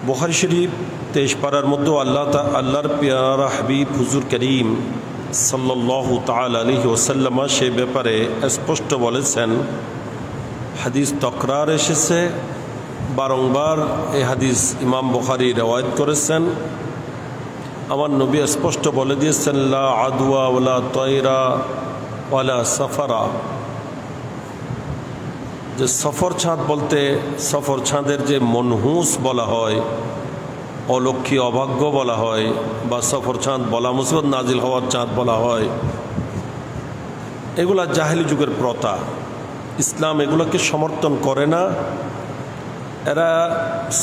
বুখারী শরীফ 23 পারার মধ্যে আল্লাহর প্যারা হাবিব হুজুর করিম সাল্লাল্লাহু তাআলা আলাইহি ওয়াসাল্লাম সে ব্যাপারে স্পষ্ট বলেছেন। হাদিস তকরার এসেছে, বারংবার এই হাদিস ইমাম বুখারী রওয়ায়াত করেছেন। আমার নবী স্পষ্ট বলে দিয়েছেন, লা আদওয়া ওয়ালা তায়রা ওয়ালা সাফারা, যে সফর চাঁদ বলতে সফর চাঁদের যে মনহুস বলা হয়, অলক্ষী অভাগ্য বলা হয়, বা সফর চাঁদ বলা মুসিবত নাজিল হওয়ার চাঁদ বলা হয়, এগুলা জাহেলি যুগের প্রথা। ইসলাম এগুলোকে সমর্থন করে না। এরা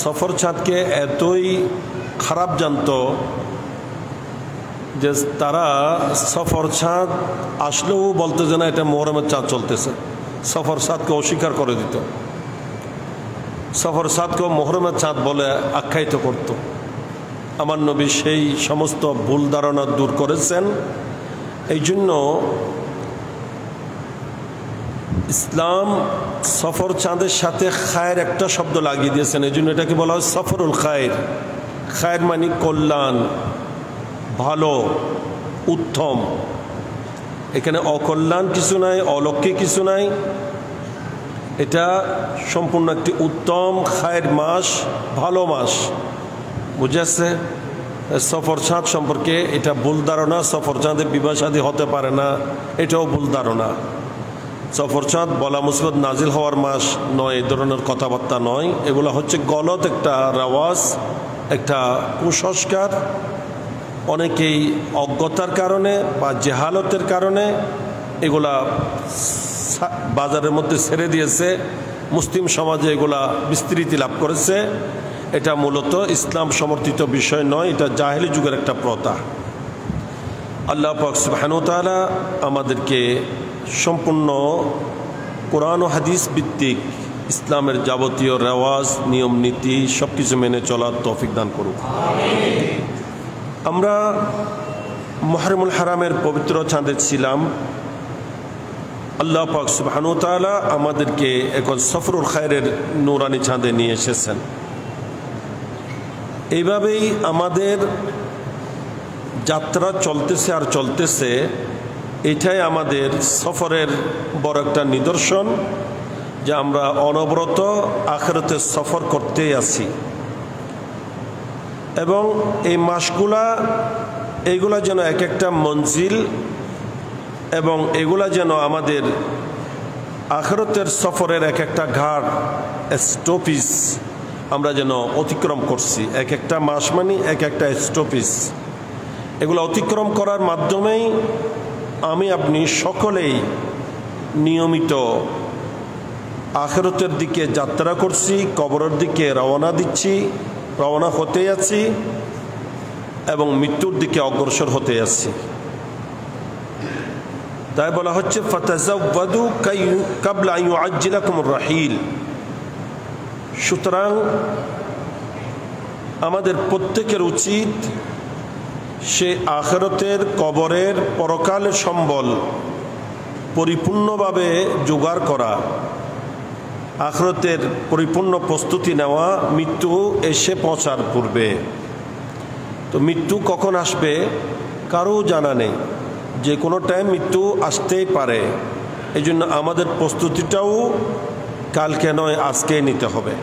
সফর চাঁদকে এতই খারাপ জানতো যে তারা সফর চাঁদ আসলেও বলতো যে না, এটা মুহররমের চাঁদ চলতেছে। সফর চাঁদকে অস্বীকার করে দিত, সফর চাঁদকে মুহররমের চাঁদ বলে আখ্যায়িত করত। আমার নবী সেই সমস্ত ভুল ধারণা দূর করেছেন। এই জন্য ইসলাম সফর চাঁদের সাথে খায়ের একটা শব্দ লাগিয়ে দিয়েছেন। এই জন্য এটাকে বলা হয় সফরুল খায়ের। খায়ের মানে কল্যাণ, ভালো, উত্তম। এখানে অকল্যাণ কিছু নাই, অলক্ষ্যে কিছু নাই। এটা সম্পূর্ণ একটি উত্তম খায়ের মাস, ভালো মাস। বুঝেছে? সফর চাঁদ সম্পর্কে এটা ভুল ধারণা। সফর চাঁদে বিবাহ শাদী হতে পারে না, এটাও ভুল ধারণা। সফর চাঁদ বলা মুসিবত নাজিল হওয়ার মাস নয়, এই ধরনের কথাবার্তা নয়। এগুলো হচ্ছে গলত একটা রেওয়াজ, একটা কুসংস্কার। অনেকেই অজ্ঞতার কারণে বা জেহালতের কারণে এগুলা বাজারের মধ্যে ছেড়ে দিয়েছে। মুসলিম সমাজে এগুলা বিস্তৃতি লাভ করেছে। এটা মূলত ইসলাম সমর্থিত বিষয় নয়, এটা জাহেলি যুগের একটা প্রথা। আল্লাহ পাক সুবহানাহু ওয়া তাআলা আমাদেরকে সম্পূর্ণ কোরআন ও হাদিস ভিত্তিক ইসলামের যাবতীয় রেওয়াজ, নিয়ম নীতি সব কিছু মেনে চলার তৌফিক দান করুক। আমরা মুহররমুল হারামের পবিত্র চাঁদে ছিলাম। আল্লাহ পাক সুবহানাহু ওয়া তাআলা আমাদেরকে এখন সফরুল খায়রের নূরানি চাঁদে নিয়ে এসেছেন। এইভাবেই আমাদের যাত্রা চলতেছে আর চলতেছে। এটাই আমাদের সফরের বড় একটা নিদর্শন যে আমরা অনবরত আখিরাতের সফর করতেই আছি। এবং এই মাসগুলা এইগুলা যেন এক একটা মঞ্জিল, এবং এগুলা যেন আমাদের আখিরাতের সফরের এক একটা ঘাট, স্টপিস আমরা যেন অতিক্রম করছি। এক একটা মাস মানে এক একটা স্টপিস। এগুলো অতিক্রম করার মাধ্যমেই আমি আপনি সকলেই নিয়মিত আখিরাতের দিকে যাত্রা করছি, কবরের দিকে রওনা হতে আছি এবং মৃত্যুর দিকে অগ্রসর হতে আছি। তাই বলা হচ্ছে ফাতাযাওয়াদু ক্বাবলা আন ইউআজ্জিলাকুমুর রাহিল। সুতরাং আমাদের প্রত্যেকের উচিত সে আখিরাতের, কবরের, পরকালের সম্বল পরিপূর্ণভাবে জোগাড় করা, আখিরাতের পরিপূর্ণ প্রস্তুতি নেওয়া মৃত্যু এসে পৌঁছার পূর্বে। তো মৃত্যু কখন আসবে কারও জানা নেই, যে কোনো টাইম মৃত্যু আসতেই পারে। এই জন্য আমাদের প্রস্তুতিটাও কালকে নয়, আজকে নিতে হবে।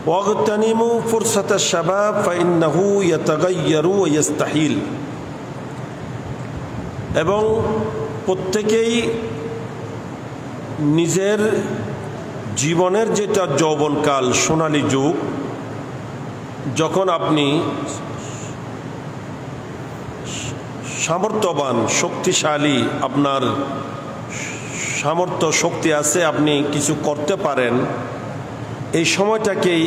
ওয়াগতানিমু ফুরসাতাশ শাবাব ফাইন্নাহু ইয়াতাগায়্যারু ওয়া ইস্তাহিল। এবং প্রত্যেকেই নিজের জীবনের যেটা যৌবনকাল, সোনালী যুগ, যখন আপনি সামর্থ্যবান, শক্তিশালী, আপনার সামর্থ্য শক্তি আছে, আপনি কিছু করতে পারেন, এই সময়টাকেই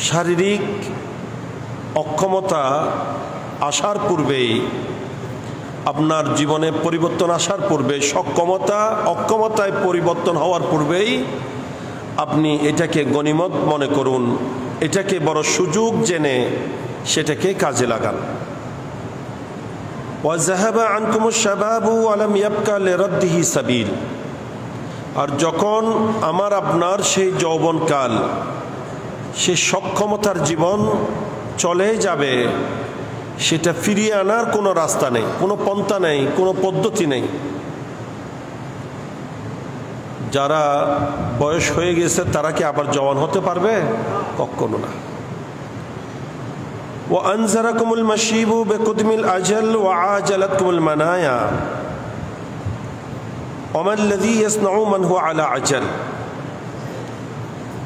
শারীরিক অক্ষমতা আসার পূর্বেই, আপনার জীবনে পরিবর্তন আসার পূর্বে, অক্ষমতায় পরিবর্তন হওয়ার পূর্বেই আপনি এটাকে গনিমত মনে করুন, এটাকে বড় সুযোগ জেনে সেটাকে কাজে লাগান। ওয়াযাহাবা আনকুমুশ শাবাবু ওয়া লাম ইয়াবকা লিরাদ্দিহি সাবিল। আর যখন আমার আপনার সেই যৌবনকাল সে সক্ষমতার জীবন চলে যাবে, সেটা ফিরিয়ে আনার কোনো রাস্তা নেই, কোনো পন্থা নেই, কোনো পদ্ধতি নেই। যারা বয়স হয়ে গেছে তারা কি আবার জওয়ান হতে পারবে? কখনো না। ওয়ানজারাকুমুল মাশীবু বিকুদমিল আজাল ওয়াআজালাতকুমুল মানায়া ওয়ামাল্লাযী ইয়াসনাউ মান হুয়া আলা আজাল।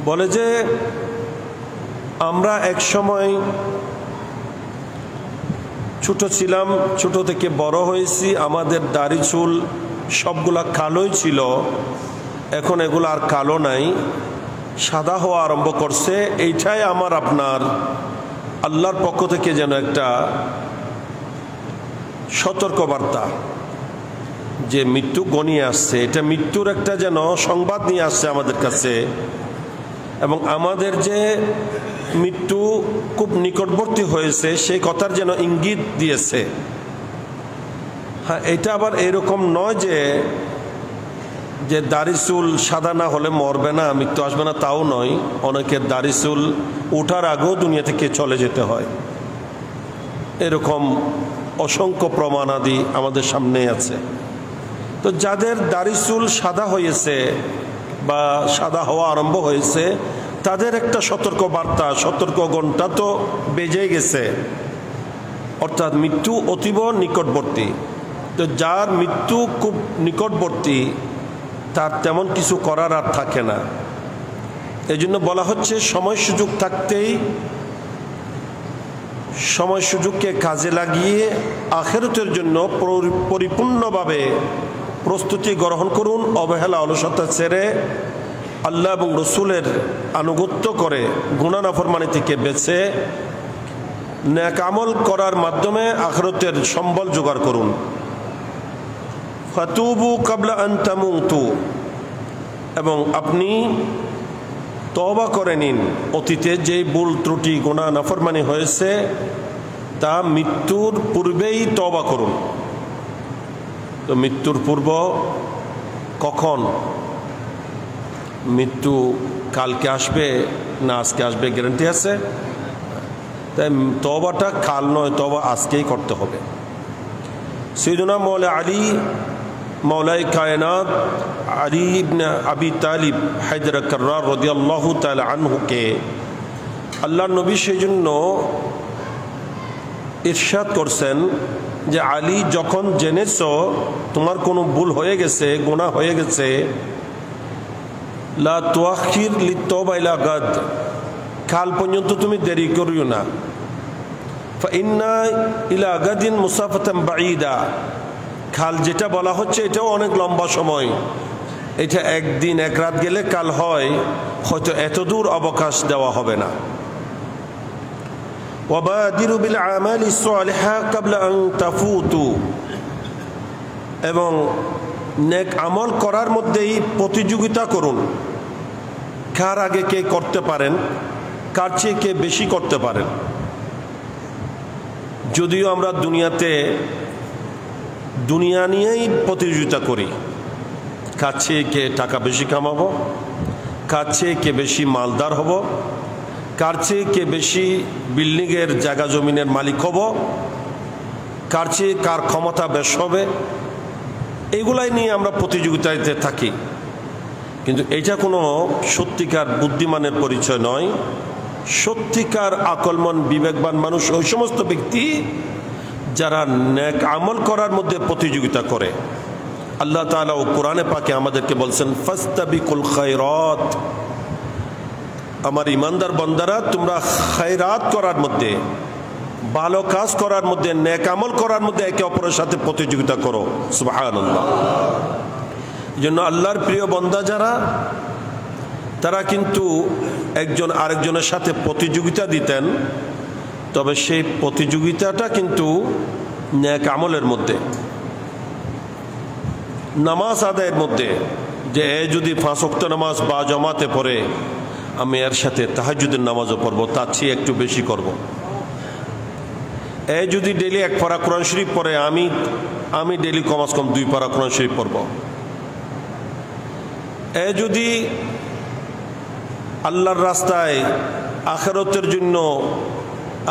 বলে যে আমরা এক সময় ছোট ছিলাম, ছোট থেকে বড় হয়েছি, আমাদের দাড়ি চুল সবগুলা কালোই ছিল, এখন এগুলো আর কালো নাই, সাদা হওয়া আরম্ভ করছে। এইটাই আমার আপনার আল্লাহর পক্ষ থেকে যেন একটা সতর্কবার্তা যে মৃত্যু গনিয়ে আসছে, এটা মৃত্যুর একটা যেন সংবাদ নিয়ে আসছে আমাদের কাছে, এবং আমাদের যে মৃত্যু খুব নিকটবর্তী হয়েছে সেই কথার যেন ইঙ্গিত দিয়েছে। হ্যাঁ, এটা আবার এরকম নয় যে দাড়ি চুল সাদা না হলে মরবে না, মৃত্যু আসবে না, তাও নয়। অনেকের দাড়ি চুল ওঠার আগেও দুনিয়া থেকে চলে যেতে হয়, এরকম অসংখ্য প্রমাণাদি আমাদের সামনে আছে। তো যাদের দাড়ি চুল সাদা হয়েছে বা সাদা হওয়া আরম্ভ হয়েছে, তাদের একটা সতর্ক বার্তা, সতর্ক ঘণ্টা তো বেজে গেছে, অর্থাৎ মৃত্যু অতীব নিকটবর্তী। তো যার মৃত্যু খুব নিকটবর্তী তার তেমন কিছু করার আর থাকে না। এই জন্য বলা হচ্ছে সময় সুযোগ থাকতেই সময় সুযোগকে কাজে লাগিয়ে আখিরাতের জন্য পরিপূর্ণভাবে প্রস্তুতি গ্রহণ করুন। অবহেলা অলসতা ছেড়ে আল্লাহ এবং রসুলের আনুগত্য করে গুনাহ নাফরমানি থেকে বেঁচে নেক আমল করার মাধ্যমে আখিরাতের সম্বল জোগাড় করুন। ফাতুবু কাবলা আন তামুতু, এবং আপনি তওবা করে নিন। অতীতে যেই ভুল ত্রুটি গুনাহ নাফরমানি হয়েছে তা মৃত্যুর পূর্বেই তওবা করুন। তো মৃত্যুর পূর্ব কখন? মৃত্যু কালকে আসবে না আজকে আসবে গ্যারান্টি আছে? তাই তওবাটা কাল নয়, তওবা আজকেই করতে হবে। সাইয়্যিদুনা মাওলা আলী মাওলাই কায়নাত আলী ইবনে আবি তালিব হায়দার কাররার রাদিয়াল্লাহু তাআলা আনহুকে আল্লাহর নবী সেই জন্য ইরশাদ করছেন যে আলী, যখন জেনেছো তোমার কোনো ভুল হয়ে গেছে, গুনাহ হয়ে গেছে, লা তুআখির লিত-তাওবা ইলা গাদ, কাল পর্যন্ত তুমি দেরি করিও না। ফাইন্না ইলা গাদিন মুসাফাতান বাঈদা, কাল যেটা বলা হচ্ছে এটাও অনেক লম্বা সময়, এটা একদিন এক রাত গেলে কাল হয়, হয়তো এত দূর অবকাশ দেওয়া হবে না। ওয়াবাদিরু বিল আমালি সালিহা ক্বাবলা আন তাফুতু, এবং নেক আমল করার মধ্যেই প্রতিযোগিতা করুন। কার আগে কে করতে পারেন, কার চেয়ে কে বেশি করতে পারেন। যদিও আমরা দুনিয়া নিয়েই প্রতিযোগিতা করি, কার চেয়ে কে টাকা বেশি কামাবো, কার চেয়ে কে বেশি মালদার হব, কার চেয়ে কে বেশি বিল্ডিংয়ের জায়গা জমিনের মালিক হব, কার চেয়ে কার ক্ষমতা বেশ হবে, এগুলাই নিয়ে আমরা প্রতিযোগিতাতে থাকি। কিন্তু এটা কোনো সত্যিকার বুদ্ধিমানের পরিচয় নয়। সত্যিকার আকলমন বিবেকবান মানুষ ওই সমস্ত ব্যক্তি যারা নেক আমল করার মধ্যে প্রতিযোগিতা করে। আল্লাহ তাআলা ও কোরআনে পাকে আমাদেরকে বলছেন ফাস্তাবিকুল খায়রাত, আমার ইমানদার বান্দারা তোমরা খায়রাত করার মধ্যে, ভালো কাজ করার মধ্যে, নেক আমল করার মধ্যে একে অপরের সাথে প্রতিযোগিতা করো। সুবহানাল্লাহ। জন্য আল্লাহর প্রিয় বান্দা যারা, তারা কিন্তু একজন আরেকজনের সাথে প্রতিযোগিতা দিতেন, তবে সেই প্রতিযোগিতাটা কিন্তু নেক আমলের মধ্যে, নামাজ আদায়ের মধ্যে, যে এ যদি 5 ওয়াক্ত নামাজ বা জামাতে পড়ে, আমি এর সাথে তাহাজ্জুদের নামাজও পড়বো, তার চেয়ে একটু বেশি করব। এ যদি ডেলি 1 পারা কোরআন শরীফ পড়ে, আমি ডেলি কমাস কম 2 পারা কোরআন শরীফ পড়ব। এ যদি আল্লাহর রাস্তায় আখিরাতের জন্য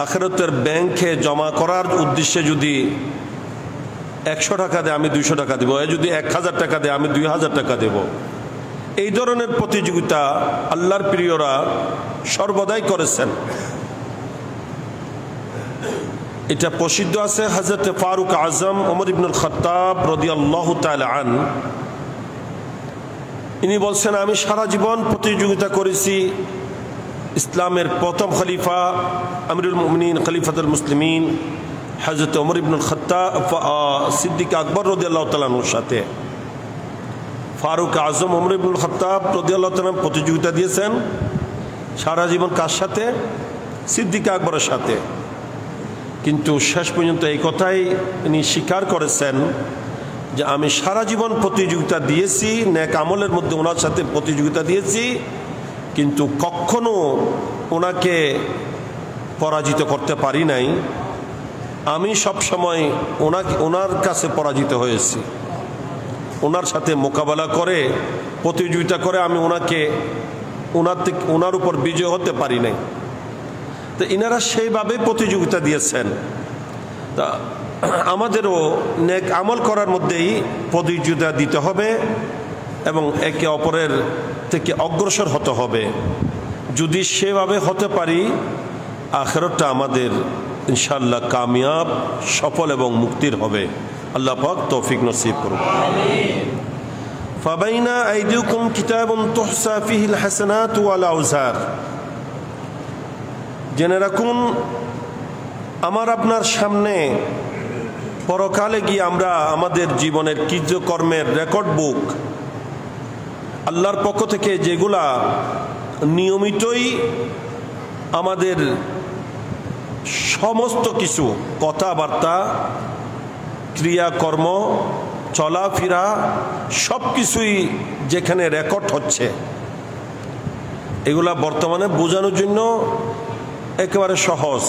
আখিরাতের ব্যাংকে জমা করার উদ্দেশ্যে যদি 100 টাকা দেয় আমি 200 টাকা দেব, যদি 1000 টাকা দেয় আমি 2000 টাকা দেব। এই ধরনের প্রতিযোগিতা আল্লাহর প্রিয়রা সর্বদাই করেছেন। এটা প্রসিদ্ধ আছে হযরত ফারুক আজম ওমর ইবনুল খাত্তাব রাদিয়াল্লাহু তাআলা আন, ইনি বলছেন আমি সারা জীবন প্রতিযোগিতা করেছি ইসলামের প্রথম খলিফা আমিরুল মুমিনিন খলিফাতুল মুসলিমিন হযরত ওমর ইবনুল খাত্তাব সিদ্দিক আকবর রাদিয়াল্লাহু তাআলা আনহুর সাথে। ফারুক আজম ওমর ইবনুল খাত্তাব রাদিয়াল্লাহু তাআলা প্রতিযোগিতা দিয়েছেন সারা জীবন কার সাথে? সিদ্দিক আকবরের সাথে। কিন্তু শেষ পর্যন্ত এই কথাই তিনি স্বীকার করেছেন যে আমি সারা জীবন প্রতিযোগিতা দিয়েছি, নেক আমলের মধ্যে ওনার সাথে প্রতিযোগিতা দিয়েছি, কিন্তু কখনো ওনাকে পরাজিত করতে পারি নাই। আমি সবসময় ওনার কাছে পরাজিত হয়েছি। ওনার সাথে মোকাবেলা করে প্রতিযোগিতা করে আমি ওনার উপর বিজয় হতে পারি নাই। তো ইনারা সেইভাবে প্রতিযোগিতা দিয়েছেন। তা আমাদেরও নেক আমল করার মধ্যেই প্রতিযোগিতা দিতে হবে এবং একে অপরের থেকে অগ্রসর হতে হবে। যদি সেভাবে হতে পারি আখিরাতটা আমাদের ইনশাআল্লাহ কামিয়াব, সফল এবং মুক্তির হবে। আল্লাহ পাক তৌফিক নসিব করুন। ফাবাইনা আইদিকুম কিতাবুন তুহসা ফিহিল হাসানাতু ওয়াল আউজার, জেনে রাখুন আমার আপনার সামনে পরকালে গিয়ে আমরা আমাদের জীবনের কৃতকর্মের রেকর্ড বুক আল্লাহর পক্ষ থেকে যেগুলা নিয়মিতই আমাদের সমস্ত কিছু কথাবার্তা, ক্রিয়াকর্ম, চলাফেরা সব কিছুই যেখানে রেকর্ড হচ্ছে, এগুলা বর্তমানে বোঝানোর জন্য একেবারে সহজ।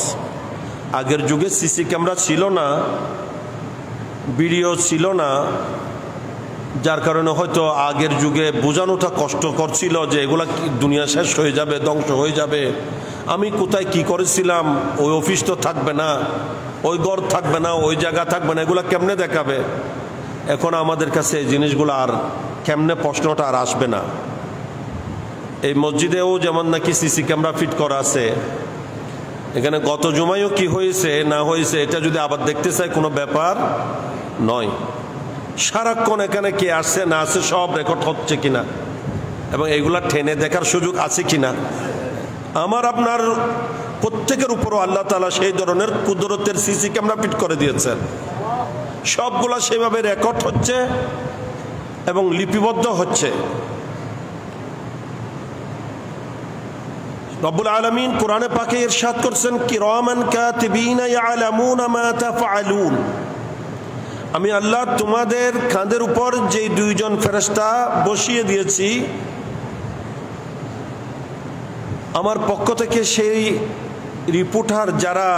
আগের যুগে সিসি ক্যামেরা ছিল না, ভিডিও ছিল না, যার কারণে হয়তো আগের যুগে বোঝানোটা কষ্টকর ছিল যে এগুলা দুনিয়া শেষ হয়ে যাবে, ধ্বংস হয়ে যাবে, আমি কোথায় কি করেছিলাম, ওই অফিস তো থাকবে না, ওই ঘর থাকবে না, ওই জায়গা থাকবে না, এগুলা কেমনে দেখাবে। এখন আমাদের কাছে এই জিনিসগুলো আর কেমনে প্রশ্নটা আর আসবে না। এই মসজিদেও যেমন নাকি সিসি ক্যামেরা ফিট করা আছে, এখানে গত জুমায়ও কি হয়েছে না হয়েছে এটা যদি আবার দেখতে চাই কোনো ব্যাপার নয়। সারাক্ষণ এখানে কে আসছে না আসছে সব রেকর্ড হচ্ছে কিনা এবং এগুলা টেনে দেখার সুযোগ আছে কিনা। আমার আপনার প্রত্যেকের উপরও আল্লাহ তাআলা সেই ধরনের কুদরতের সিসি ক্যামেরা ফিট করে দিয়েছেন। সবগুলা সেভাবে রেকর্ড হচ্ছে এবং লিপিবদ্ধ হচ্ছে। রব্বুল আলামিন কোরআনে পাকে ইরশাদ করছেন কিরামান কাতিবিনা ইয়ালামুনা মা তাফআলুন, আমি আল্লাহ তোমাদের কাঁধের উপর যে দুইজন ফেরেশতা বসিয়ে দিয়েছি আমার পক্ষ থেকে, সেই রিপোর্টার যারা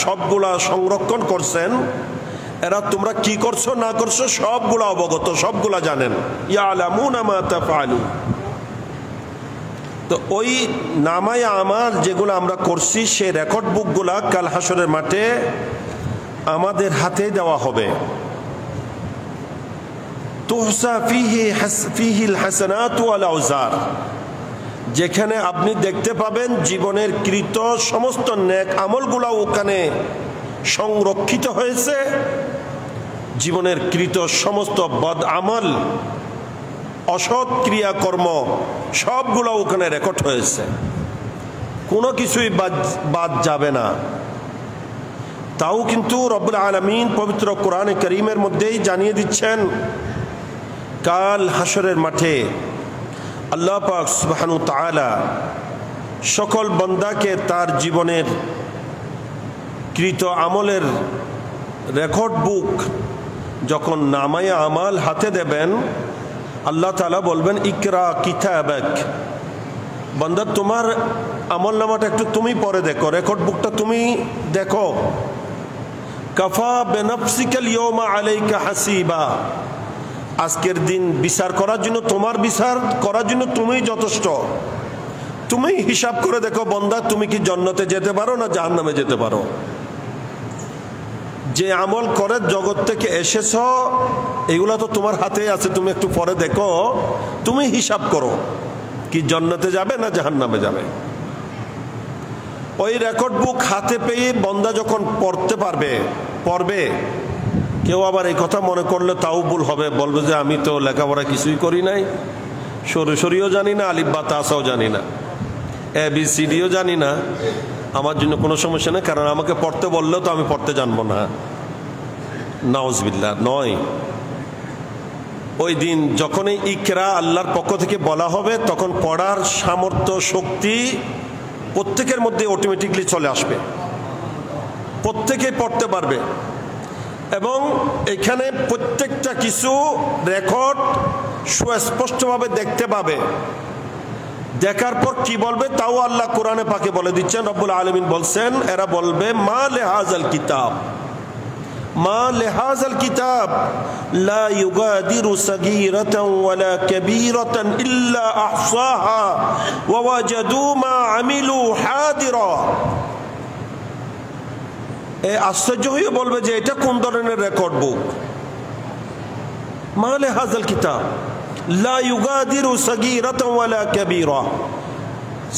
সবগুলা সংরক্ষণ করছেন, এরা তোমরা কি করছো না করছো সবগুলা অবগত, সবগুলা জানেন। ইয়ালামুনা মা তাফআলুন। তো ওই নামায়ে আমাল যেগুলো আমরা করছি সেই রেকর্ড বুকগুলা কাল হাসরের মাঠে আমাদের হাতে দেওয়া হবে। তুহসা ফিহিল হাসানাতু ওয়াল আউজার, যেখানে আপনি দেখতে পাবেন জীবনের কৃত সমস্ত নেক আমলগুলা ওখানে সংরক্ষিত হয়েছে, জীবনের কৃত সমস্ত বদ আমল, অসৎ ক্রিয়াকর্ম সবগুলো ওখানে রেকর্ড হয়েছে, কোনো কিছুই বাদ যাবে না। তাও কিন্তু রব্বুল আলামিন পবিত্র কোরআনে কারীমের মধ্যেই জানিয়ে দিচ্ছেন কাল হাসরের মাঠে আল্লাহ পাক সুবহানাহু ওয়া তাআলা সকল বান্দাকে তার জীবনের কৃত আমলের রেকর্ড বুক যখন নামায়ে আমাল হাতে দেবেন, আল্লাহ তাআলা বলবেন ইকরা কিতাবাক, বান্দা তোমার আমল নামাটা একটু তুমি পড়ে দেখো, রেকর্ড বুকটা তুমি দেখো। কাফা বিনাফসিকাল ইয়াওমা আলাইকা হাসিবা, আজকের দিন বিচার করার জন্য, তোমার বিচার করার জন্য তুমিই যথেষ্ট। তুমি হিসাব করে দেখো বান্দা, তুমি কি জান্নাতে যেতে পারো না জাহান্নামে যেতে পারো? যে আমল করে জগৎ থেকে এসেছ এগুলা তো তোমার হাতেই আছে। তুমি একটু পরে দেখো, তুমি হিসাব করো কি জান্নাতে যাবে না জাহান্নামে যাবে। ওই রেকর্ড বুক হাতে পেয়ে বান্দা যখন পড়বে, কেউ আবার এই কথা মনে করলে তাও ভুল হবে, বলবে যে আমি তো লেখাপড়া কিছুই করি নাই, সরিও জানি না, আলিফ বা তাসাও জানি না, ABCDও জানি না। আমার জন্য কোনো সমস্যা নেই, কারণ আমাকে পড়তে বললেও তো আমি পড়তে জানবো না। নাউজুবিল্লাহ, নয়। ওই দিন যখনই ইকরা আল্লাহর পক্ষ থেকে বলা হবে, তখন পড়ার সামর্থ্য শক্তি প্রত্যেকের মধ্যে অটোমেটিকলি চলে আসবে, প্রত্যেকেই পড়তে পারবে। এবং এখানে প্রত্যেকটা কিছু রেকর্ড সুস্পষ্টভাবে দেখতে পাবে। দেখার পর কি বলবে তাও আল্লাহ কোরআনে পাকে বলে দিচ্ছেন। রব্বুল আলামিন বলছেন, এরা বলবে মা লিহাযাল কিতাব, মা লিহাযাল কিতাব লা ইউগাদিরু সাগীরাতান ওয়ালা কাবীরাতান ইল্লা আহসাহা ওয়া ওয়াজাদু মা আমিলু হাদিরা। আশ্চর্য হয়ে বলবে যে এটা কোন ধরনের রেকর্ড বুক? মা লিহাযাল কিতাব লা ইউগাদিরু সাগীরাতান ওয়ালা কাবীরা,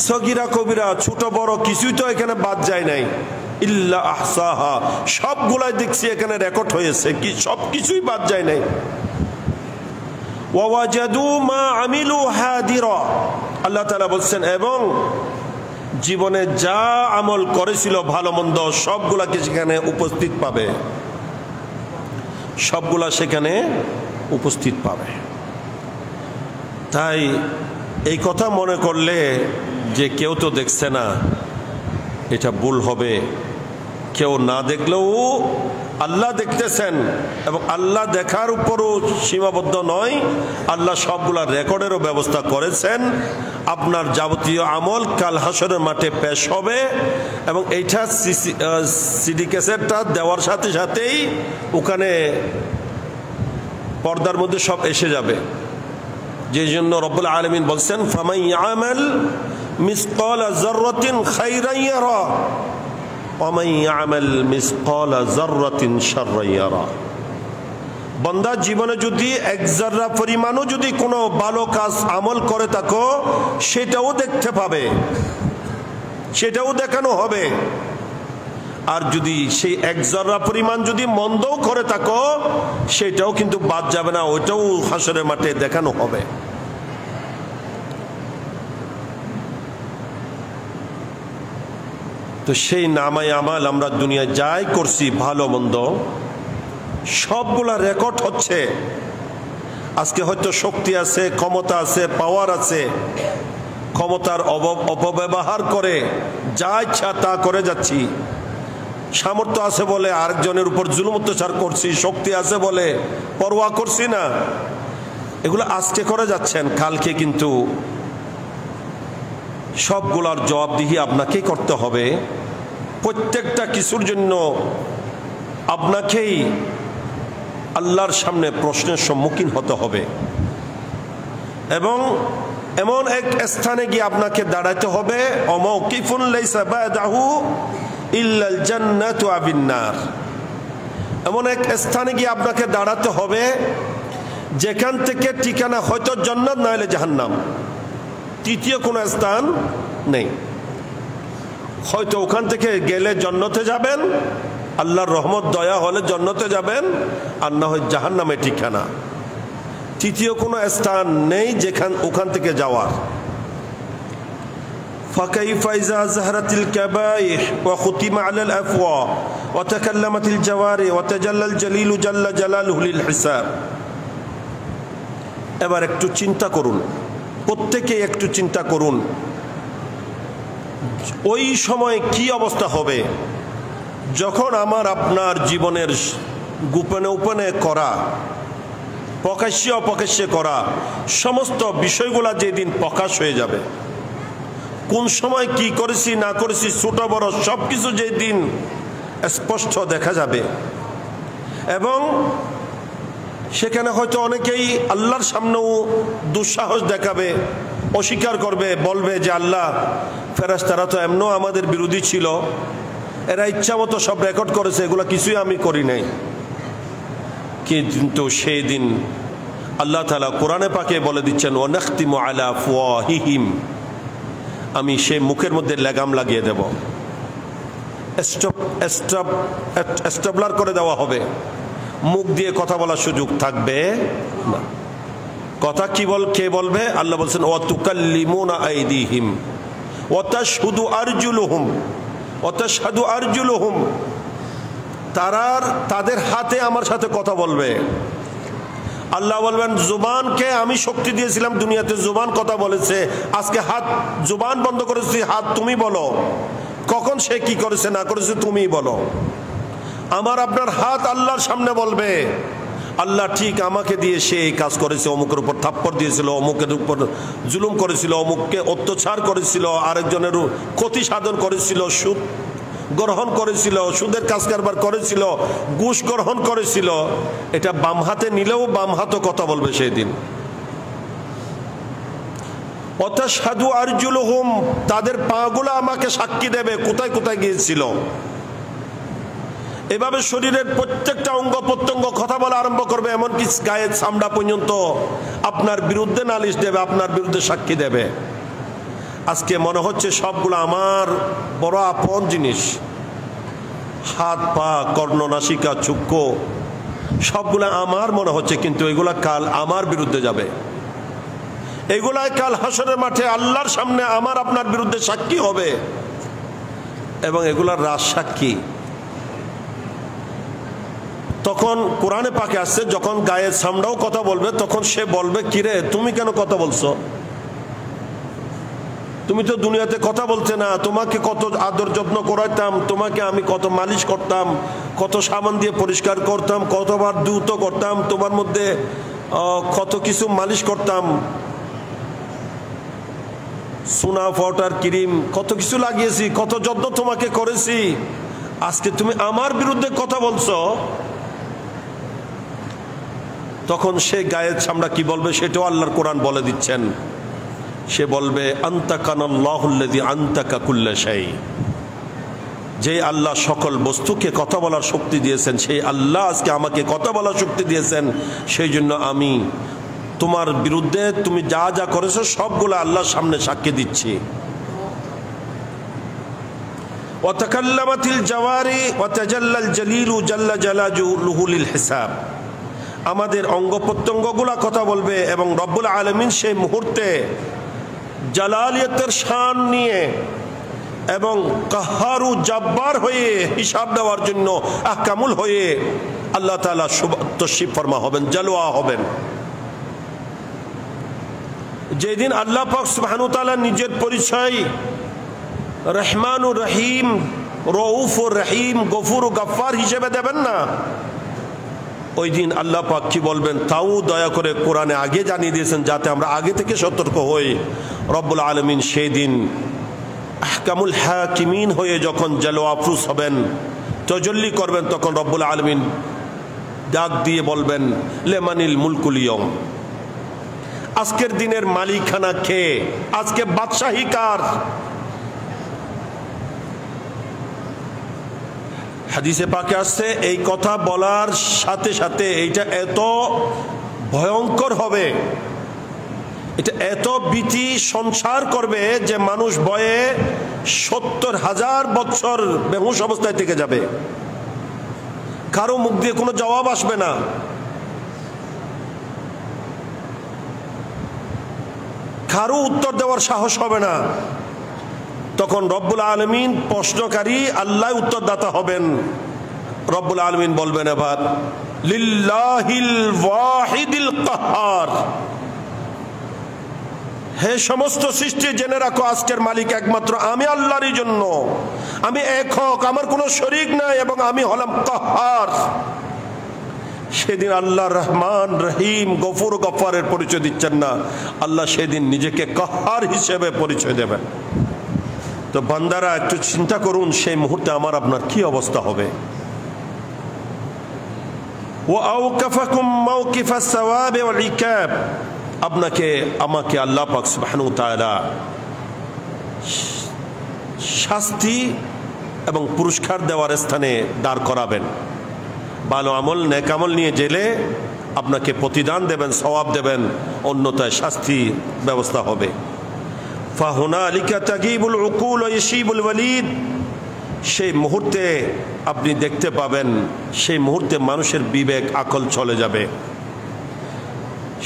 সগীরা কবিরা ছোট বড় কিছুই তো এখানে বাদ যায় নাই। ইল্লা আহসাহা, সবগুলাই দেখছি এখানে রেকর্ড হয়েছে, কি সব কিছুই বাদ যায় নাই। ওয়া ওয়াজাদু মা আমিলু হাদিরা, আল্লাহ তাআলা বলছেন এবং জীবনে যা আমল করেছিল ভালো মন্দ সবগুলাকে সেখানে উপস্থিত পাবে, সবগুলা সেখানে উপস্থিত পাবে। তাই এই কথা মনে করলে যে কেউ তো দেখছে না, এটা ভুল হবে। কেউ না দেখলেও আল্লাহ দেখতেছেন, এবং আল্লাহ দেখার উপরও সীমাবদ্ধ নয়, আল্লাহ সবগুলা রেকর্ডেরও ব্যবস্থা করেছেন। আপনার যাবতীয় আমল কাল হাসরের মাঠে পেশ হবে, এবং এইটা সিডি ক্যাসেটটা দেওয়ার সাথে সাথেই ওখানে পর্দার মধ্যে সব এসে যাবে। যে জন্য রব্বুল আলামিন বলছেন, ফামান ইয়ামাল মিসকালা যাররাতিন খায়রান ইয়ারা ওয়া মান ইয়ামাল মিসকালা যাররাতিন শাররান ইয়ারা। বান্দা জীবনে যদি এক যাররা পরিমাণও যদি কোনো ভালো কাজ আমল করে থাকো, সেটাও দেখতে পাবে, সেটাও দেখানো হবে। আর যদি সেই এক যাররা পরিমাণ যদি মন্দও করে থাকো, সেটাও কিন্তু বাদ যাবে না, ওইটাও হাসরের মাঠে দেখানো হবে। তো সেই নামায় আমাল আমরা দুনিয়ায় যাই করছি ভালো মন্দ সবগুলা রেকর্ড হচ্ছে। আজকে হয়তো শক্তি আছে, ক্ষমতা আছে, পাওয়ার আছে, ক্ষমতার অপব্যবহার করে যা ইচ্ছা তা করে যাচ্ছি। সামর্থ্য আছে বলে আরেকজনের উপর জুলুম অত্যাচার করছি, শক্তি আছে বলে পরোয়া করছি না। এগুলো আজকে করে যাচ্ছেন, কালকে কিন্তু সবগুলার জবাবদিহি আপনাকেই করতে হবে। প্রত্যেকটা কিছুর জন্য আপনাকেই আল্লাহর সামনে প্রশ্নের সম্মুখীন হতে হবে, এবং এমন এক স্থানে গিয়ে আপনাকে দাঁড়াতে হবে, অমৌকিফুন লাইসা বাদাহু ইল্লাল জান্নাতু ওয়া বিন্নার। এমন এক স্থানে গিয়ে আপনাকে দাঁড়াতে হবে যেখান থেকে ঠিকানা হয়তো জান্নাত না হলে জাহান্নাম, তৃতীয় কোনো স্থান নেই। হয়তো ওখান থেকে গেলে জান্নাতে যাবেন, আল্লাহর রহমত দয়া হলে জান্নাতে যাবেন, আর না হয় জাহান্নামে ঠিকানা। তৃতীয় কোনো স্থান নেই যেখান ওখান থেকে যাওয়ার। ফাকাইফা ইযা যাহরাতিল কাবাইহ ওয়া খুতিমা আলাল আফওয়া ওয়া তাকাল্লামাতিল জাওয়ারি ওয়া তাজাল্লাল জালিলু জাল্লা জালালুহু লিল হিসাব। এবার একটু চিন্তা করুন, প্রত্যেকে একটু চিন্তা করুন, ওই সময় কি অবস্থা হবে যখন আমার আপনার জীবনের গোপনে গোপনে করা, প্রকাশ্যে অপ্রকাশ্যে করা সমস্ত বিষয়গুলা যেদিন প্রকাশ হয়ে যাবে। কোন সময় কি করেছি না করেছি ছোট বড় সবকিছু যেদিন স্পষ্ট দেখা যাবে, এবং সেখানে হয়তো অনেকেই আল্লাহর সামনেও দুঃসাহস দেখাবে, অস্বীকার করবে, বলবে যে আল্লাহ ফেরেশতারা তো এমনও আমাদের বিরোধী ছিল, এরা ইচ্ছা মতো সব রেকর্ড করেছে, এগুলো কিছুই আমি করি নাই। কিন্তু সেই দিন আল্লাহ তাআলা কোরআনে পাকে বলে দিচ্ছেন, ওয়ানাখতিমু আলা আফওয়াহিহিম, আমি সেই মুখের মধ্যে লাগাম লাগিয়ে দেব, স্টেবলার করে দেওয়া হবে, মুখ দিয়ে কথা বলার সুযোগ থাকবে না। কথা কে বলবে? আল্লাহ বলছেন ওয়া তুকাল্লিমুনা আইদিহিম ওয়া তাশহাদু আরজুলুহুম, তাদের হাতে আমার সাথে কথা বলবে। আল্লাহ বলবেন জুবানকে আমি শক্তি দিয়েছিলাম দুনিয়াতে, জুবান কথা বলেছে, আজকে জুবান বন্ধ করেছি, হাত তুমি বলো কখন সে কি করেছে না করেছে তুমি বলো। আমার আপনার হাত আল্লাহর সামনে বলবে আল্লাহ ঠিক আমাকে দিয়ে সে এই কাজ করেছে, অমুকের উপর থাপ্পড় দিয়েছিল, অমুকের উপর জুলুম করেছিল, অমুককে অত্যাচার করেছিল, আরেকজনের ক্ষতি সাধন করেছিল, সুদ গ্রহণ করেছিল, সুদের কাজ কারবার করেছিল, ঘুষ গ্রহণ করেছিল। এটা বাম হাতে নিলেও বাম হাতও কথা বলবে সেই দিন। ওয়াতাশহাদু আরজুলুহুম, তাদের পাগুলো আমাকে সাক্ষী দেবে কোথায় কোথায় গিয়েছিল। এভাবে শরীরের প্রত্যেকটা অঙ্গ প্রত্যঙ্গ কথা বলা আরম্ভ করবে, এমনকি গায়ের চামড়া পর্যন্ত আপনার বিরুদ্ধে নালিশ দেবে, আপনার বিরুদ্ধে সাক্ষী দেবে। আজকে মনে হচ্ছে সবগুলো আমার বড় আপন জিনিস, হাত পা কর্ণ নাসিকা চক্ষু সবগুলা আমার মনে হচ্ছে, কিন্তু এগুলা কাল আমার বিরুদ্ধে যাবে। এগুলাই কাল হাসরের মাঠে আল্লাহর সামনে আমার আপনার বিরুদ্ধে সাক্ষী হবে, এবং এগুলার রাজ সাক্ষী। তখন কোরআনে পাকে আসছে, যখন গায়ের চামড়াও কথা বলবে তখন সে বলবে কিরে তুমি কেন কথা বলছো, তুমি তো দুনিয়াতে কথা বলতে না, তোমাকে কত আদর যত্ন করাইতাম, তোমাকে আমি কত মালিশ করতাম, কত সাবান দিয়ে পরিষ্কার করতাম, কতবার ধৌত করতাম, তোমার মধ্যে কত কিছু মালিশ করতাম, সোনা পাউডার ক্রিম কত কিছু লাগিয়েছি, কত যত্ন তোমাকে করেছি, আজকে তুমি আমার বিরুদ্ধে কথা বলছো। তখন সে গায়ের চামড়া কি বলবে সেটাও আল্লাহর কোরআন বলে দিচ্ছেন। সে বলবে আনতাকানাল্লাহুল্লাযী আনতাকা কুল্লা শাই, যে আল্লাহ সকল বস্তুকে কথা বলার শক্তি দিয়েছেন, সেই আল্লাহ আজকে আমাকে কথা বলার শক্তি দিয়েছেন, সেই জন্য আমি তোমার বিরুদ্ধে তুমি যা যা করেছো সবগুলো আল্লাহর সামনে সাক্ষী দিচ্ছি। ওয়া তাকাল্লামাতিল জাওয়ারি ওয়া তাজাল্লাল জালিলু জাল্লা জালালুহু লিল হিসাব, আমাদের অঙ্গ প্রত্যঙ্গগুলা কথা বলবে, এবং রব্বুল আলামিন সেই মুহূর্তে জালালিয়তের শান নিয়ে এবং কাহারু জব্বার হয়ে হিসাব দেওয়ার জন্য আহকামুল হয়ে আল্লাহ তাআলা তশরিফ ফরমা হবেন, জালোয়া হবেন। যেদিন আল্লাহ পাক সুবহানাহু ওয়া তাআলা নিজের পরিচয় রহমানুর রহিম, রউফুর রহিম, গফুর ও গফফার হিসেবে দেবেন না, ওই দিন আল্লাহ পাক কি বলবেন তাও দয়া করে কোরআনে আগে জানিয়ে দিয়েছেন, যাতে আমরা আগে থেকে সতর্ক হই। রব্বুল আলামিন সেই দিন আহকামুল হাকিমিন হয়ে যখন জালওয়া আফরোজ হবেন, তাজাল্লি করবেন, তখন রব্বুল আলামিন ডাক দিয়ে বলবেন লিমানিল মুলকুল ইয়ম, আজকের দিনের মালিকানা কে, আজকে বাদশাহী কার। হাদিসে পাকে আসছে এই কথা বলার সাথে সাথে এইটা এত ভয়ঙ্কর হবে, এটা এত ভীতি সঞ্চার করবে যে মানুষ ভয়ে ৭০,০০০ বছর বেহুশ অবস্থায় থেকে যাবে, কারো মুখ দিয়ে কোনো জবাব আসবে না। কারো উত্তর দেওয়ার সাহস হবে না। তখন রব্বুল আলামিন প্রশ্নকারী, আল্লাহ উত্তরদাতা হবেন। রব্বুল আলামিন বলবেন এবার লিল্লাহিল ওয়াহিদিল কাহ্হার, হে সমস্ত সৃষ্টি জেনে রাখো আজকের মালিক একমাত্র আমি আল্লাহরই জন্য, আমি একক, আমার কোনো শরীক নাই, এবং আমি হলাম কাহ্হার। সেদিন আল্লাহ রহমান রহিম গফুর গফফারের পরিচয় দিচ্ছেন না, আল্লাহ সেদিন নিজেকে কাহ্হার হিসেবে পরিচয় দেবেন। তো বান্দারা একটু চিন্তা করুন সেই মুহূর্তে আমার আপনার কি অবস্থা হবে। ওয়া আওকাফাকুম মাওকিফাস সাওয়াবি ওয়াল ইকাব, আপনাকে আমাকে আল্লাহ পাক সুবহানাহু ওয়া তাআলা শাস্তি এবং পুরস্কার দেওয়ার স্থানে দাঁড় করাবেন। ভালো আমল নেক আমল নিয়ে জেলে আপনাকে প্রতিদান দেবেন, সওয়াব দেবেন, অন্যথায় শাস্তি ব্যবস্থা হবে। ফাহুনালিকা তাগিবুল উকুল ওয়া ইয়াশিবুল ওয়ালিদ, সেই মুহূর্তে আপনি দেখতে পাবেন, সেই মুহূর্তে মানুষের বিবেক আকল চলে যাবে।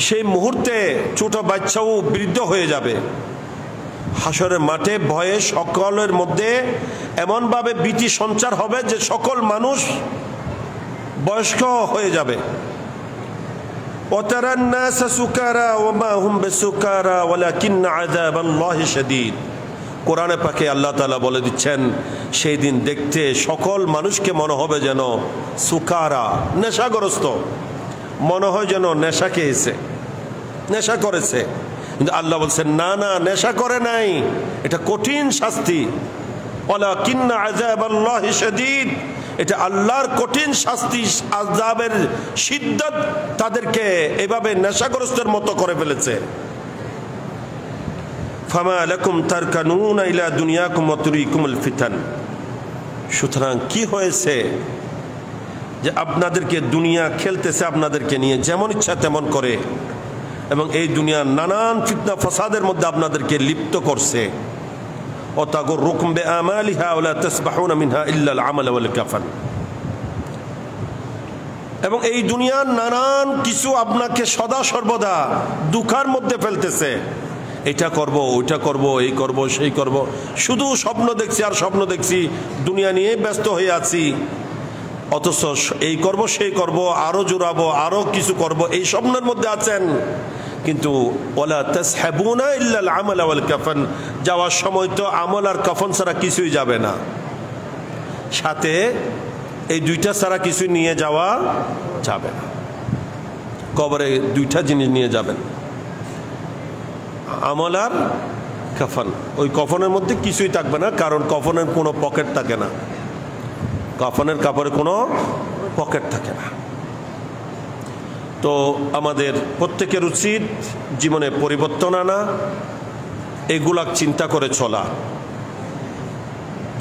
সেই মুহূর্তে ছোট বাচ্চাও বৃদ্ধ হয়ে যাবে। হাসরের মাঠে ভয়ে সকলের মধ্যে এমনভাবে ভীতি সঞ্চার হবে যে সকল মানুষ বয়স্ক হয়ে যাবে। ওয়াতারান নাস সুকারা ওয়া মা হুম বিসুকারা ওয়ালাকিন আযাবাল্লাহি শাদীদ। কোরআনে পাকে আল্লাহ তাআলা বলে দিচ্ছেন, সেই দিন দেখতে সকল মানুষকে মনে হবে যেন সুকারা, নেশাগ্রস্ত, মনে হয় যেন নেশা খেয়েছে, নেশা করেছে। কিন্তু আল্লাহ বলছেন না না, নেশা করে নাই, এটা কঠিন শাস্তি। ওয়ালাকিন্না আযাবাল্লাহি শাদীদ, এটা আল্লাহর কঠিন শাস্তি, আযাবের শিদ্দত তাদেরকে এভাবে নেশাগ্রস্তের মতো করে ফেলেছে। ফামা লাকুম তারকানুনা ইলা দুনিয়াকুম ওয়া তুরিকুমুল ফিতান। সুতরাং কি হয়েছে যে আপনাদেরকে দুনিয়া খেলতেছে আপনাদেরকে নিয়ে যেমন ইচ্ছা তেমন করে, এবং এই দুনিয়ার নানান ফিতনা ফাসাদের মধ্যে আপনাদেরকে লিপ্ত করছে। ওয়াতাগুররুকুম বিআমালিহা ওয়া লা তাসবাহুনা মিনহা ইল্লা আল আমাল ওয়াল কাফান। এবং এই দুনিয়ার নানান কিছু আপনাকে সদা সর্বদা দুঃখের মধ্যে ফেলতেছে। এটা করব, ওইটা করব, এই করব, সেই করব, শুধু স্বপ্ন দেখছি আর স্বপ্ন দেখছি, দুনিয়া নিয়ে ব্যস্ত হয়ে আছি। অথচ এই করব, সেই করব, আরো জোরাবো, আরো কিছু করব, এই স্বপ্নের মধ্যে আছেন। কিন্তু ওয়ালা তাসহাবুনা ইল্লা আল আমাল ওয়াল কাফান, যাওয়ার সময় তো আমল আর কাফন ছাড়া কিছুই যাবে না। সাথে এই দুইটা ছাড়া কিছু নিয়ে যাওয়া যাবে না। কবরে দুইটা জিনিস নিয়ে যাবেন, আমল আর কাফন। ওই কফনের মধ্যে কিছুই থাকবে না, কারণ কফনের কোনো পকেট থাকে না, কাফনের কাপড়ে কোনো পকেট থাকে না। তো আমাদের প্রত্যেকের উচিত জীবনে পরিবর্তন আনা, এগুলা চিন্তা করে চলা।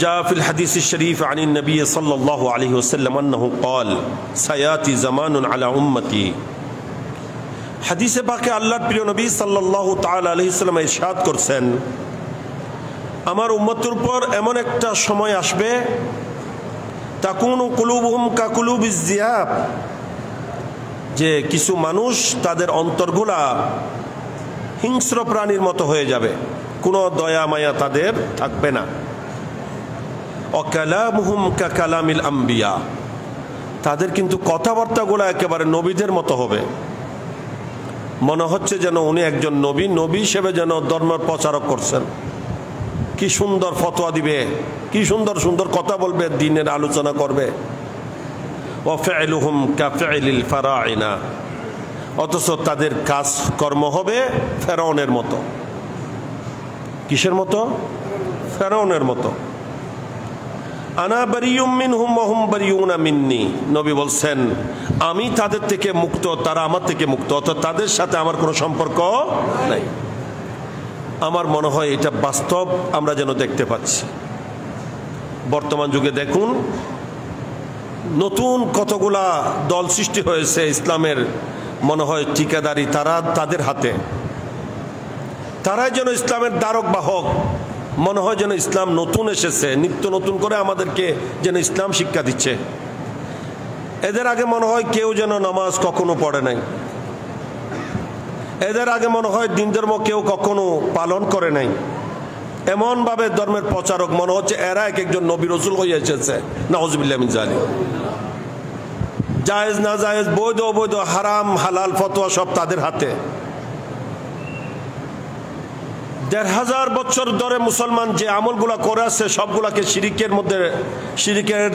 جاء في الحديث الشريف عن النبي صلى الله عليه وسلم أنه قال سيأتي زمان على أمتي। হাদিসে পাকে আল্লাহর প্রিয় নবী সাল্লাল্লাহু তাআলা আলাইহি সাল্লাম ইরশাদ করেছেন, আমার উম্মতের উপর এমন একটা সময় আসবে, তাকুনু কুলুবুহুম কাকুলুবিজ জিয়াব, যে কিছু মানুষ তাদের অন্তরগুলা হিংস্র প্রাণীর মতো হয়ে যাবে, কোনো দয়া মায়া তাদের থাকবে না। ওয়াকালামুহুম কাকালামিল আম্বিয়া, তাদের কিন্তু কথাবার্তাগুলো একেবারে নবীদের মতো হবে। মনে হচ্ছে যেন উনি একজন নবী, নবী হিসেবে যেন ধর্মের প্রচারক করছেন। কি সুন্দর ফতোয়া দিবে, কি সুন্দর সুন্দর কথা বলবে, দ্বীনের আলোচনা করবে। ওয়াফিলুহুম কাফিলিল ফারাইনা, অথচ তাদের কাজ কর্ম হবে ফেরাউনের মতো। কিসের মতো? ফেরাউনের মতো। আনা বারিয়ুম মিনহুম ওয়া হুম বারিয়ুনা মিন্নি, নবী বলছেন আমি তাদের থেকে মুক্ত, তারা আমার থেকে মুক্ত, অর্থাৎ তাদের সাথে আমার কোনো সম্পর্ক নাই। আমার মনে হয় এটা বাস্তব আমরা যেন দেখতে পাচ্ছি। বর্তমান যুগে দেখুন, নতুন কতগুলা দল সৃষ্টি হয়েছে ইসলামের, মনে হয় ঠিকাদারি তারা তাদের হাতে, তারাই যেন ইসলামের দ্বারক বাহক। মনে হয় যেন ইসলাম নতুন এসেছে, নিত্য নতুন করে আমাদেরকে যেন ইসলাম শিক্ষা দিচ্ছে। এদের আগে মনে হয় কেউ যেন নামাজ কখনো পড়ে নাই, এদের আগে মনে হয় দিন ধর্ম কেউ কখনো পালন করে নাই। এমন ভাবে ধর্মের প্রচারক, মনে হচ্ছে এরা এক একজন নবী রাসূল হয়ে এসেছে। নাউযুবিল্লাহ মিন যালিক। জায়েজ না জায়েজ, বৈধ অবৈধ, হারাম হালাল ফতোয়া সব তাদের হাতে। ১৫০০ বছর ধরে মুসলমান যে আমলগুলা করে আসছে সবগুলাকে শিরিকের মধ্যে, শিরিকের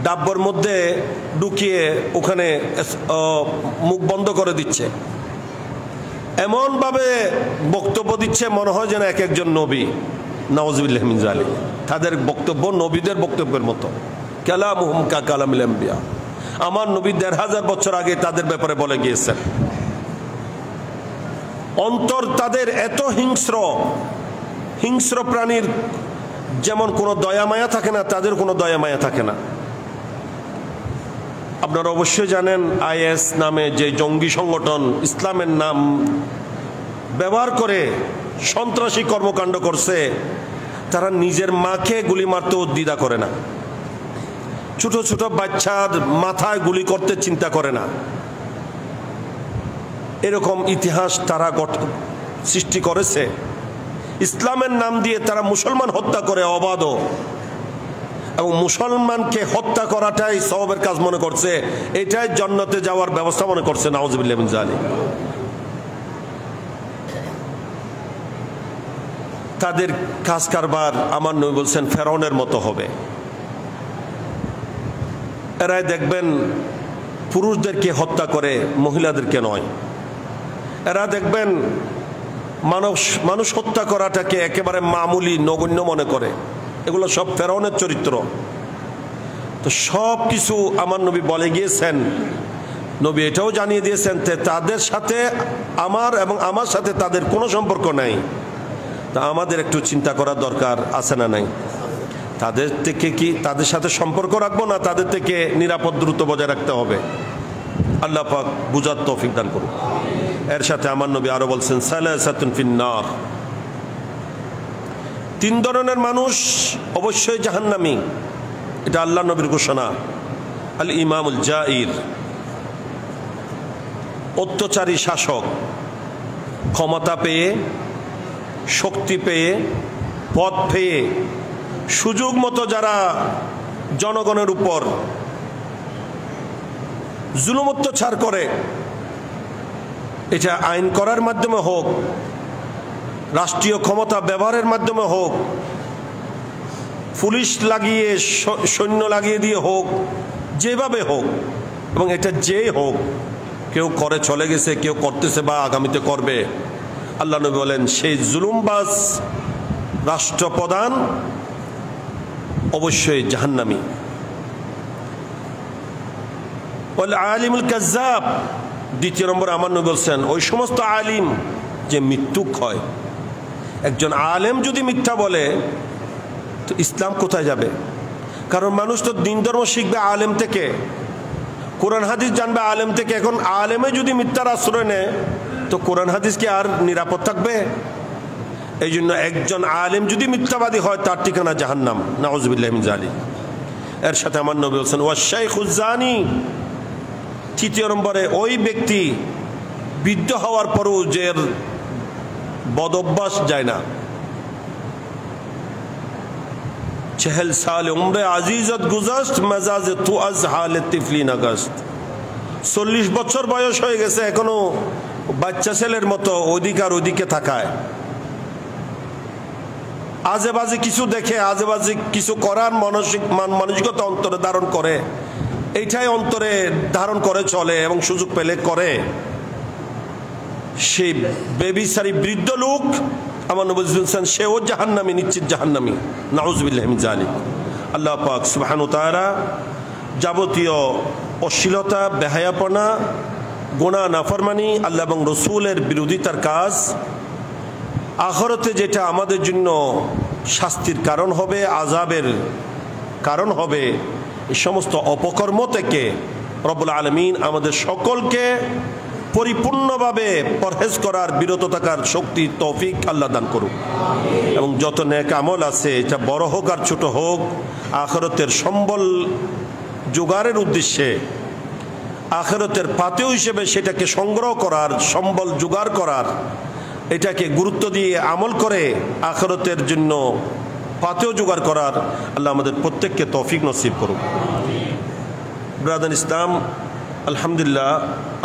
ডাব্বর মধ্যে ঢুকিয়ে ওখানে মুখ বন্ধ করে দিচ্ছে। এমন ভাবে বক্তব্য দিচ্ছে মনে হয় যেন এক একজন নবী। নাউযুবিল্লাহ মিন যালিক। তাদের বক্তব্য নবীদের বক্তব্যের মতো। কালামুহুম কাকালামিল আম্বিয়া, আমার নবী ১৫০০ বছর আগে তাদের ব্যাপারে বলে গিয়েছেন। অন্তর তাদের এত হিংস্র, হিংস্র প্রাণীর যেমন কোনো দয়া মায়া থাকে না, তাদের কোনো দয়া মায়া থাকে না। আপনারা অবশ্যই জানেন IS নামে যে জঙ্গি সংগঠন ইসলামের নাম ব্যবহার করে সন্ত্রাসী কর্মকাণ্ড করছে, তারা নিজের মাকে গুলি মারতেও দ্বিধা করে না, ছোট ছোট বাচ্চার মাথায় গুলি করতে চিন্তা করে না। এরকম ইতিহাস তারা সৃষ্টি করেছে। ইসলামের নাম দিয়ে তারা মুসলমান হত্যা করে অবাধ, এবং মুসলমানকে হত্যা করাটাই সওয়াবের কাজ মনে করছে, এটাই জান্নাতে যাওয়ার ব্যবস্থা মনে করছে। নাউজুবিল্লাহ মিন যালিক। তাদের কাজ কারবার আমার নবী বলছেন ফেরাউনের মতো হবে। এরাই দেখবেন পুরুষদেরকে হত্যা করে, মহিলাদেরকে নয়। এরা দেখবেন মানুষ হত্যা করাটাকে একেবারে মামুলি, নগণ্য মনে করে। এগুলো সব ফেরাউনের চরিত্র। তো সব কিছু আমার নবী বলে গিয়েছেন। নবী এটাও জানিয়ে দিয়েছেন যে তাদের সাথে আমার এবং আমার সাথে তাদের কোনো সম্পর্ক নাই। তা আমাদের একটু চিন্তা করার দরকার আছে না নাই? তাদের থেকে কি তাদের সাথে সম্পর্ক রাখবো, না তাদের থেকে নিরাপদ দূরত্ব বজায় রাখতে হবে? আল্লাহ পাক বুঝার তৌফিক দান করুন। এর সাথে আমার নবী আরো বলছেন সালাসাতুন ফিন্নার, 3 ধরনের মানুষ অবশ্যই জাহান্নামী। এটা আল্লাহ নবীর ঘোষণা। আল ইমামুল জাইর, অত্যাচারী শাসক, ক্ষমতা পেয়ে, শক্তি পেয়ে, পদ পেয়ে সুযোগ মতো যারা জনগণের উপর জুলুম অত্যাচার করে, এটা আইন করার মাধ্যমে হোক, রাষ্ট্রীয় ক্ষমতা ব্যবহারের মাধ্যমে হোক, পুলিশ লাগিয়ে সৈন্য লাগিয়ে দিয়ে হোক, যেভাবে হোক, এবং এটা যেই হোক, কেউ করে চলে গেছে, কেউ করতেছে বা আগামীতে করবে, আল্লাহ নবী বলেন সেই জুলুমবাজ রাষ্ট্রপ্রধান অবশ্যই জাহান্নামী। ওয়াল আলিমুল কাজ্জাব, 2 নম্বর আমার নবী বলছেন ওই সমস্ত আলিম যে মৃত্যুক হয়। একজন আলেম যদি মিথ্যা বলে তো ইসলাম কোথায় যাবে? কারণ মানুষ তো দিন ধর্ম শিখবে আলেম থেকে, কোরআন হাদিস জানবে আলেম থেকে। এখন আলেমে যদি মিথ্যার আশ্রয় নেয় তো কোরআন হাদিস কি আর নিরাপদ থাকবে? এই জন্য একজন আলেম যদি মিথ্যাবাদী হয় তার ঠিকানা জাহান্নাম। নাউজুবিল্লাহ মিন যালিক। এর সাথে আমার নবী বলছেন ওয়াশাইখুজ জানি, 3 নম্বরে ওই ব্যক্তি বৃদ্ধ হওয়ার পরও যে বদ অভ্যাস যায় না। 40 সাল উমরে আজিজত গুজাস্ত মেজাজে তু আজ হালে তিফলি নাগাস্ত। 40 বছর বয়স হয়ে গেছে, এখনো বাচ্চা ছেলের মতো অধিকার ওদিকে থাকায়, আজে বাজে কিছু দেখে, আজে বাজে কিছু করার মানসিকতা অন্তরে ধারণ করে, এইটাই অন্তরে ধারণ করে চলে এবং সুযোগ পেলে করে। সেই বেবিচারী বৃদ্ধ লোক আমার নবী বলেছেন সেও জাহান্নামী, নিশ্চিত জাহান্নামী। নাউজুবিল্লাহ মিন যালিক। আল্লাহ পাক সুবহানাহু ওয়া তাআলা যাবতীয় অশ্লীলতা, বেহায়াপনা, গুনাহ, নাফরমানি, আল্লাহ এবং রসুলের বিরোধিতার কাজ, আখিরাতে যেটা আমাদের জন্য শাস্তির কারণ হবে, আযাবের কারণ হবে, এই সমস্ত অপকর্ম থেকে রব্বুল আলামিন আমাদের সকলকে পরিপূর্ণভাবে পরহেজ করার, বিরত থাকার শক্তি, তৌফিক আল্লাহ দান করুক। এবং যত নেক আমল আছে, এটা বড় হোক আর ছোট হোক, আখিরাতের সম্বল জোগাড়ের উদ্দেশ্যে, আখিরাতের পাথেয় হিসেবে সেটাকে সংগ্রহ করার, সম্বল জোগাড় করার, এটাকে গুরুত্ব দিয়ে আমল করে আখিরাতের জন্য পাথেয় জোগাড় করার আল্লাহ আমাদের প্রত্যেককে তৌফিক নসিব করুক। ব্রাদার ইসলাম, আলহামদুলিল্লাহ,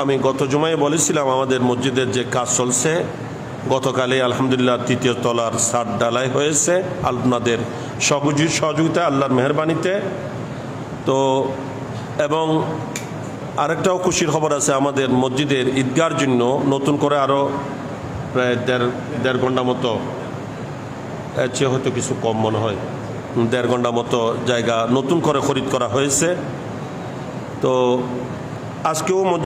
আমি গত জুমায় বলেছিলাম আমাদের মসজিদের যে কাজ চলছে, গতকালে আলহামদুলিল্লাহ 3য় তলার ছাদ ঢালাই হয়েছে আপনাদের সহযোগিতা, আল্লাহর মেহেরবানিতে। তো এবং আরেকটাও খুশির খবর আছে, আমাদের মসজিদের ঈদগার জন্য নতুন করে আরও প্রায় দেড় ঘন্টা মতো, এর চেয়ে হয়তো কিছু কম মনে হয়, 1.5 ঘন্টা মতো জায়গা নতুন করে খরিদ করা হয়েছে। তো আজকেও